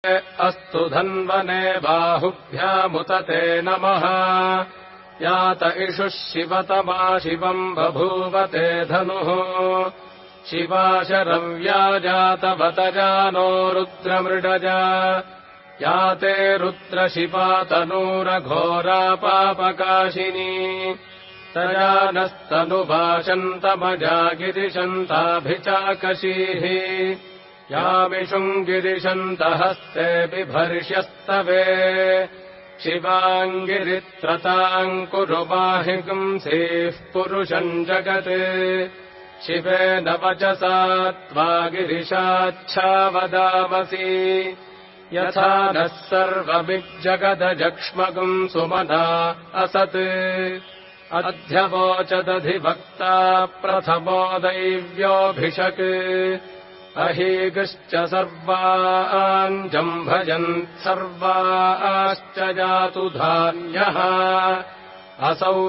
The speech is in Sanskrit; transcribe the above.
अस्तु धन्वने बाहुभ्यामुत ते नमः यात इषुः शिवतमा शिवम् बभूवते धनुः शिवा शरव्या जातवत जानो रुद्रमृडजा याते रुद्रशिवा तनूरघोरा पापकाशिनी तयानस्तनुभाषन्तमजा गिरिशन्ताभिचाकशीः यामिषुम् गिरिशन्तहस्ते बिभर्ष्यस्तवे शिवाङ्गिरित्रताम् कुरु माहिगुंसीः पुरुषम् जगत् शिवेन वचसा त्वा गिरिशाच्छा वदामसि यथा नः सर्वमिज्जगदजक्ष्मगुम् सुमना असत् अध्यवोचदधिवक्ता प्रथमो दैव्योऽभिषक् अहीगश्च सर्वान् जम्भजन् सर्वाश्च जातु धान्यः असौ